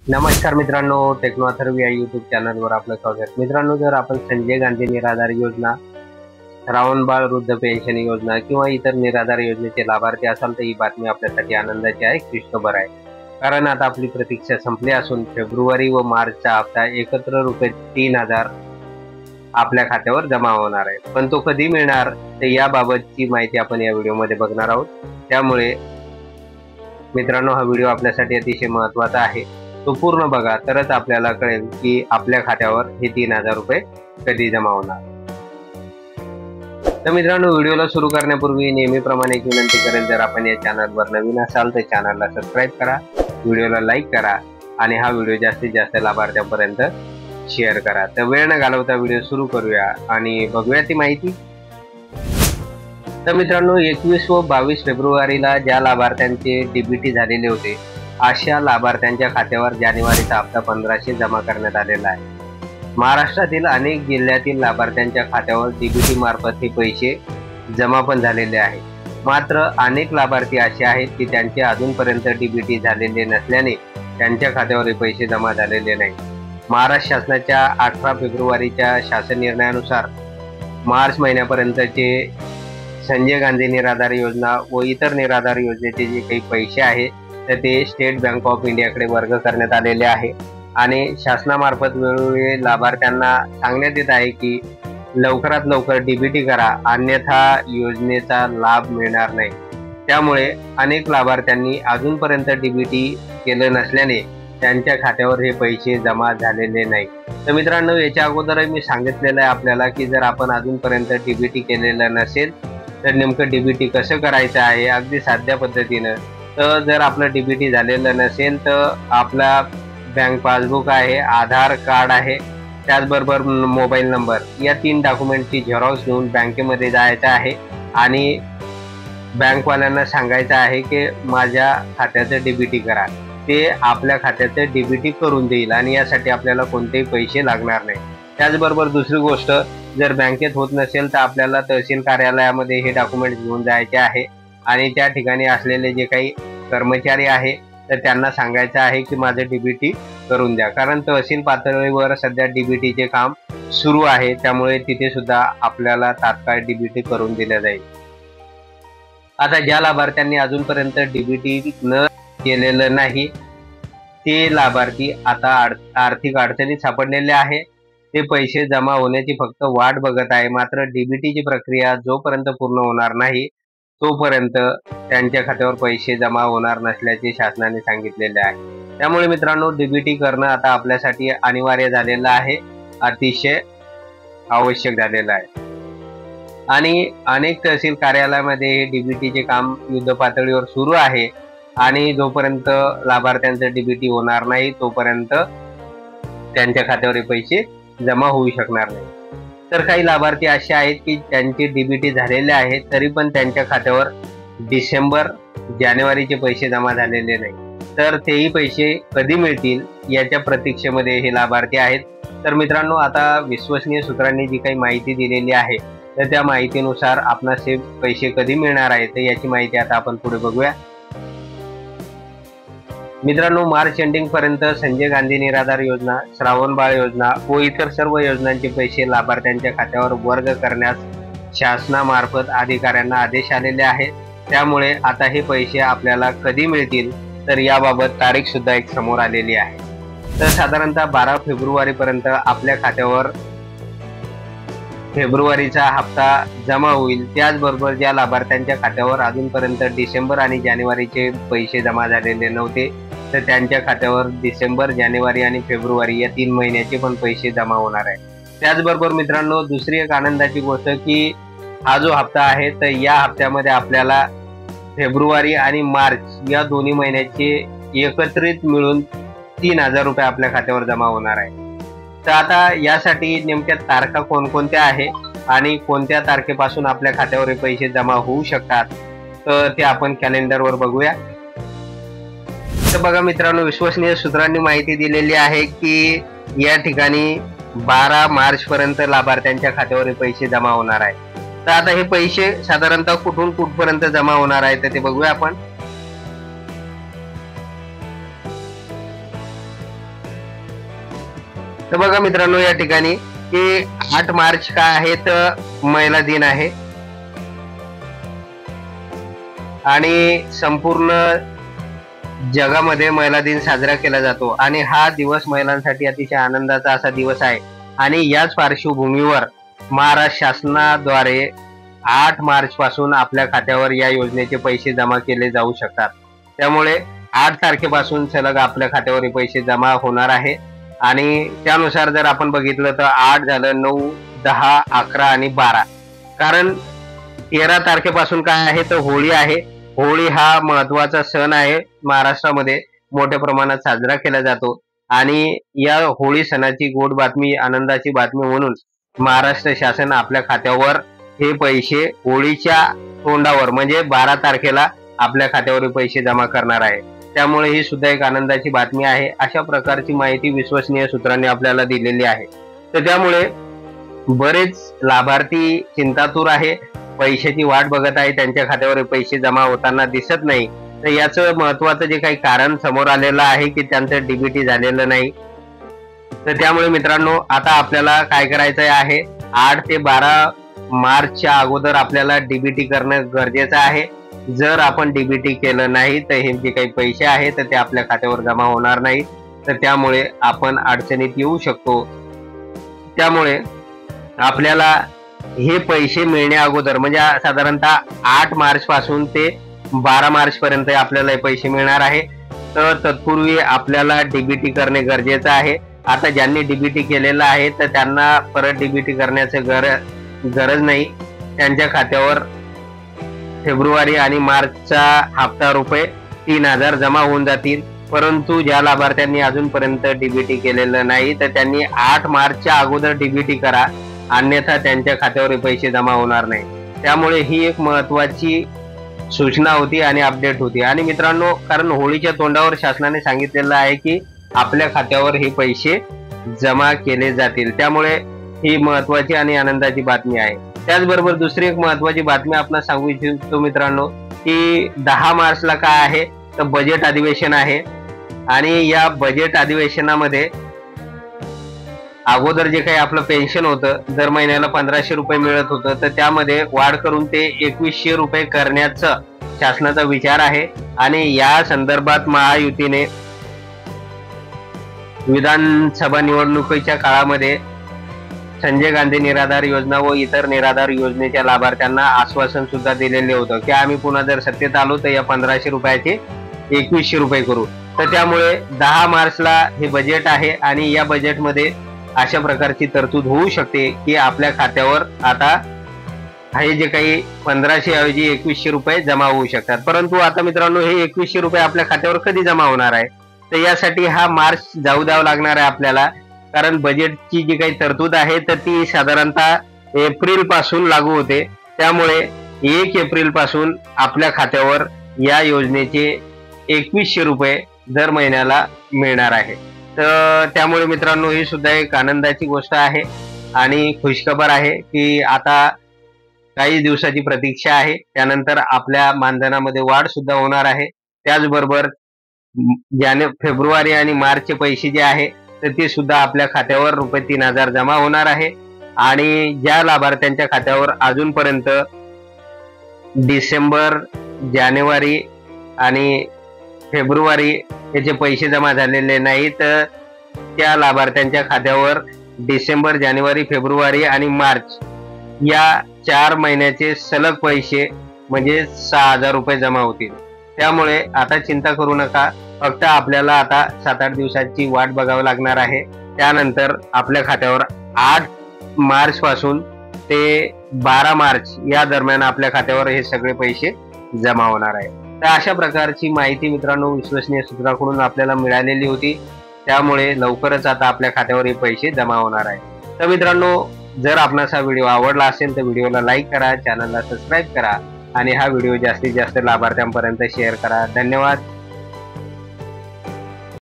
नमस्कार मित्रांनो, टेक्नॉथर्व या यूट्यूब चॅनलवर आपलं स्वागत। मित्रांनो, जर आपण संजय गांधी निराधार योजना, श्रावणबाळ वृद्ध पेन्शन योजना किंवा इतर निराधार योजनेचे लाभार्थी असाल तर ही बातमी आपल्यासाठी आनंदाची आहे, खुशखबर आहे। कारण आता आपली प्रतीक्षा संपली असून फेब्रुवारी व मार्चचा हप्ता एकत्र रुपये 3000 आपल्या खात्यावर जमा होणार आहे। पण तो कधी मिळणार तर याबाबतची माहिती आपण या व्हिडिओमध्ये बघणार आहोत। त्यामुळे मित्रांनो, हा व्हिडिओ आपल्यासाठी अतिशय महत्त्वाचा आहे। तो पूर्ण बघा, तरच आपल्याला कळेल की आपल्या खात्यावर हे 3000 रुपये कधी जमा होणार। तर मित्रांनो, व्हिडिओला सुरू करण्यापूर्वी नेहमीप्रमाणे एक विनंती करेन, जर आपण या चॅनलवर नवीन असाल तर चॅनलला सबस्क्राईब करा, व्हिडिओला लाईक करा आणि हा व्हिडिओ जास्तीत जास्त लाभार्थ्यांपर्यंत शेअर करा। तर वेळ न घालवता व्हिडिओ सुरू करूया आणि बघूया ती माहिती। तर मित्रांनो, 21 व 22 फेब्रुवारीला ज्या लाभार्थ्यांचे डीबीटी झालेले होते अशा लाभार्थ्यांच्या खात्यावर जानेवारीचा हप्ता 1500 जमा करण्यात आलेला आहे। महाराष्ट्रातील अनेक जिल्ह्यातील लाभार्थ्यांच्या खात्यावर डीबीटी मार्फत हे पैसे जमा पण झालेले आहेत। मात्र अनेक लाभार्थी असे आहेत की त्यांचे अजूनपर्यंत डीबीटी झालेले नसल्याने त्यांच्या खात्यावर हे पैसे जमा झालेले नाही। महाराष्ट्र शासनाच्या 18 फेब्रुवारीच्या शासन निर्णयानुसार मार्च महिन्यापर्यंतचे संजय गांधी निराधार योजना व इतर निराधार योजनेचे जे काही पैसे आहेत तर ते स्टेट बँक ऑफ इंडियाकडे वर्ग करण्यात आलेले आहे आणि शासनामार्फत वेळोवेळी लाभार्थ्यांना सांगण्यात येत आहे की लवकरात लवकर डीबीटी करा, अन्यथा योजनेचा लाभ मिळणार नाही। त्यामुळे अनेक लाभार्थ्यांनी अजूनपर्यंत डीबीटी केलं नसल्याने त्यांच्या खात्यावर हे पैसे जमा झालेले नाही। तर मित्रांनो, याच्या अगोदरही मी सांगितलेलं आहे आपल्याला की जर आपण अजूनपर्यंत डीबीटी केलेलं नसेल तर नेमकं डीबीटी कसं करायचं आहे अगदी साध्या पद्धतीनं। तर जर आपलं डीबीटी झालेलं नसेल तर आपला बँक पासबुक आहे, आधार कार्ड आहे, त्याचबरोबर मोबाईल नंबर, या 3 डॉक्युमेंटची झेरॉक्स घेऊन बँकेमध्ये जायचं आहे आणि बँकवाल्यांना सांगायचं आहे की माझ्या खात्याचं डीबीटी करा। ते आपल्या खात्याचं डीबीटी करून देईल आणि यासाठी आपल्याला कोणतेही पैसे लागणार नाही। त्याचबरोबर दुसरी गोष्ट, जर बँकेत होत नसेल तर आपल्याला तहसील कार्यालयामध्ये हे डॉक्युमेंट घेऊन जायचे आहे आणि त्या ठिकाणी असलेले जे काही कर्मचारी आहे तर त्यांना सांगायचं आहे की माझे डीबीटी करून द्या। कारण तहसील पातळीवर सध्या डीबीटीचे काम सुरू आहे, त्यामुळे तिथे सुद्धा आपल्याला तात्काळ डीबीटी करून दिल्या जाईल। आता ज्या लाभार्थ्यांनी अजूनपर्यंत डीबीटी न केलेलं नाही ते लाभार्थी आता आर्थिक अडचणीत सापडलेले आहे। ते पैसे जमा होण्याची फक्त वाट बघत आहे। मात्र डीबीटीची प्रक्रिया जोपर्यंत पूर्ण होणार नाही तोपर्यंत त्यांच्या खात्यावर पैसे जमा होणार नसल्याचे शासनाने सांगितलेले आहे। त्यामुळे मित्रांनो, डीबीटी करणं आता आपल्यासाठी अनिवार्य झालेलं आहे, अतिशय आवश्यक झालेलं आहे आणि अनेक तहसील कार्यालयामध्ये हे डीबीटीचे काम युद्ध पातळीवर सुरू आहे आणि जोपर्यंत लाभार्थ्यांचं डीबीटी होणार नाही तोपर्यंत त्यांच्या खात्यावर हे पैसे जमा होऊ शकणार नाही। तर काही लाभार्थी असे आहेत की त्यांचे डीबीटी झालेले आहेत तरी पण त्यांच्या खात्यावर डिसेंबर जानेवारीचे पैसे जमा झालेले नाही। तर तेही पैसे कधी मिळतील याच्या प्रतीक्षेमध्ये हे लाभार्थी आहेत। तर मित्रांनो, आता विश्वसनीय सूत्रांनी जी काही माहिती दिलेली आहे तर त्या माहितीनुसार आपणास हे पैसे कधी मिळणार आहे तर याची माहिती आता आपण पुढे बघूया। मित्रांनो, मार्च एंडिंग पर्यंत संजय गांधी निराधार योजना, श्रावणबाळ योजना व इतर सर्व योजनांचे पैसे लाभार्थ्यांच्या खात्यावर वर्ग करण्यास शासनामार्फत अधिकाऱ्यांना आदेश आलेले आहेत। त्यामुळे आता हे पैसे आपल्याला कधी मिळतील तर याबाबत तारीख सुद्धा एक समोर आलेली आहे। तर साधारणतः 12 फेब्रुवारीपर्यंत आपल्या खात्यावर फेब्रुवारीचा हप्ता जमा होईल। त्याचबरोबर ज्या लाभार्थ्यांच्या खात्यावर अजूनपर्यंत डिसेंबर आणि जानेवारीचे पैसे जमा झालेले नव्हते तर त्यांच्या खात्यावर डिसेंबर, जानेवारी आणि फेब्रुवारी या 3 महिन्याचे पण पैसे जमा होणार आहे। त्याचबरोबर मित्रांनो, दुसरी एक आनंदाची गोष्ट की हा जो हप्ता आहे तर या हप्त्यामध्ये आपल्याला फेब्रुवारी आणि मार्च या दोन्ही महिन्याचे एकत्रित मिळून 3000 रुपये आपल्या खात्यावर जमा होणार आहे। तर आता यासाठी नेमक्या तारखा कोणकोणत्या आहे आणि कोणत्या तारखेपासून आपल्या खात्यावर हे पैसे जमा होऊ शकतात तर ते आपण कॅलेंडरवर बघूया। तर बघा मित्रांनो, विश्वसनीय सूत्रांनी माहिती दिलेली आहे की या ठिकाणी 12 मार्च पर्यंत लाभार्थ्यांच्या खात्यावर हे पैसे जमा होणार आहे। तर आता हे पैसे साधारणतः कुठून कुठपर्यंत जमा होणार आहे तर ते बघूया आपण। तर बघा मित्रांनो, या ठिकाणी की 8 मार्च का आहे तर महिला दिन आहे आणि संपूर्ण जगामध्ये महिला दिन साजरा केला जातो आणि हा दिवस महिलांसाठी अतिशय आनंदाचा असा दिवस आहे। आणि याच पार्श्वभूमीवर महाराष्ट्र शासनाद्वारे 8 मार्च पासून आपल्या खात्यावर या योजनेचे पैसे जमा केले जाऊ शकतात। त्यामुळे 8 तारखेपासून सलग आपल्या खात्यावर हे पैसे जमा होणार आहे आणि त्यानुसार जर आपण बघितलं तर 8 झालं, 9, 10, 11 आणि 12। कारण 13 तारखेपासून काय आहे तर होळी आहे। होळी हा महत्वाचा सण आहे, महाराष्ट्रामध्ये मोठ्या प्रमाणात साजरा केला जातो आणि या होळी सणाची गोड बातमी, आनंदाची बातमी म्हणून महाराष्ट्र शासन आपल्या खात्यावर हे पैसे होळीच्या तोंडावर म्हणजे 12 तारखेला आपल्या खात्यावर पैसे जमा करणार आहे। त्यामुळे ही सुद्धा एक आनंदाची बातमी आहे। अशा प्रकारची माहिती विश्वसनीय सूत्रांनी आपल्याला दिलेली आहे। तर त्यामुळे बरेच लाभार्थी चिंतातूर आहे, पैशाची वाट बघत आहे, त्यांच्या खात्यावर पैसे जमा होताना दिसत नाही। तर याचं महत्वाचं जे काही कारण समोर आलेलं आहे की त्यांचं डीबीटी झालेलं नाही। तर त्यामुळे मित्रांनो, आता आपल्याला काय करायचं आहे, 8 ते 12 मार्चच्या अगोदर आपल्याला डीबीटी करणं गरजेचं आहे। जर आपण डीबीटी केलं नाही तर हे जे काही पैसे आहेत तर ते आपल्या खात्यावर जमा होणार नाही, तर त्यामुळे आपण अडचणीत येऊ शकतो। त्यामुळे आपल्याला हे पैसे मिळण्या अगोदर म्हणजे साधारणतः 8 मार्च पासून ते 12 मार्च पर्यंत आपल्याला हे पैसे मिळणार आहे। तर तत्पूर्वी आपल्याला डीबीटी करणे गरजेचं आहे। आता ज्यांनी डीबीटी केलेलं आहे तर त्यांना परत डीबीटी करण्याचं गरज नाही। त्यांच्या खात्यावर फेब्रुवारी आणि मार्चचा हप्ता रुपये 3000 जमा होऊन जातील। परंतु ज्या लाभार्थ्यांनी अजूनपर्यंत डीबीटी केलेलं नाही तर त्यांनी 8 मार्चच्या अगोदर डीबीटी करा, अन्यथा त्यांच्या खात्यावर पैसे जमा होणार नाही। त्यामुळे ही एक महत्वाची सूचना होती आणि अपडेट होती। आणि मित्रांनो, कारण होळीच्या तोंडावर शासनाने सांगितलेलं आहे की आपल्या खात्यावर हे पैसे जमा केले जातील, त्यामुळे ही महत्वाची आणि आनंदाची बातमी आहे। त्याचबरोबर दुसरी एक महत्वाची बातमी आपण सांगू इच्छितो मित्रांनो, की 10 मार्चला काय आहे तर बजेट अधिवेशन आहे आणि या बजेट अधिवेशनामध्ये अगोदर जे काही आपलं पेन्शन होतं, दर महिन्याला 1500 रुपये मिळत होतं, तर त्यामध्ये वाढ करून ते 2100 रुपये करण्याचा शासनाचा विचार आहे। आणि या संदर्भात महायुतीने विधानसभा निवडणुकीच्या काळामध्ये संजय गांधी निराधार योजना व इतर निराधार योजनेच्या लाभार्थ्यांना आश्वासन सुद्धा दिलेले होतं की आम्ही पुन्हा जर सत्तेत आलो तर या 1500 रुपयाचे 2100 रुपये करू। तर त्यामुळे 10 मार्चला हे बजेट आहे आणि या बजेटमध्ये अशा प्रकारची तरतूद होऊ शकते की आपल्या खात्यावर आता हे जे काही 1500 ऐवजी 2100 रुपये जमा होऊ शकतात। परंतु आता मित्रांनो, हे 2100 रुपये आपल्या खात्यावर कधी जमा होणार आहे तर यासाठी हा मार्च जाऊ द्यावा लागणार आहे आपल्याला, कारण बजेटची जी काही तरतूद आहे तर ती साधारणतः एप्रिल पासून लागू होते। त्यामुळे 1 एप्रिल पासून आपल्या खात्यावर या योजनेचे 2100 रुपये दर महिन्याला मिळणार आहे। तर त्यामुळे मित्रांनो, ही सुद्धा एक आनंदाची गोष्ट आहे आणि खुशखबर आहे की आता काही दिवसाची प्रतीक्षा आहे, त्यानंतर आपल्या मानधनामध्ये वाढ सुद्धा होणार आहे। त्याचबरोबर फेब्रुवारी आणि मार्चचे पैसे जे आहे तर ते सुद्धा आपल्या खात्यावर रुपये 3000 जमा होणार आहे। आणि ज्या लाभार्थ्यांच्या खात्यावर अजूनपर्यंत डिसेंबर, जानेवारी आणि फेब्रुवारी याचे पैसे जमा झालेले नाही तर त्या लाभार्थ्यांच्या खात्यावर डिसेंबर, जानेवारी, फेब्रुवारी आणि मार्च या 4 महिन्याचे सलग पैसे म्हणजे 6000 रुपये जमा होतील। त्यामुळे आता चिंता करू नका, फक्त आपल्याला आता 7-8 दिवसाची वाट बघावी लागणार आहे। त्यानंतर आपल्या खात्यावर 8 मार्च पासून ते 12 मार्च या दरम्यान आपल्या खात्यावर हे सगळे पैसे जमा होणार आहे। तर अशा प्रकारची माहिती मित्रांनो विश्वसनीय सूत्राकडून आपल्याला मिळालेली होती, त्यामुळे लवकरच आता आपल्या खात्यावर हे पैसे जमा होणार आहे। तर मित्रांनो, जर आपणास हा व्हिडिओ आवडला असेल तर व्हिडिओला लाईक करा, चॅनलला सबस्क्राईब करा आणि हा व्हिडिओ जास्तीत जास्त लाभार्थ्यांपर्यंत शेअर करा। धन्यवाद।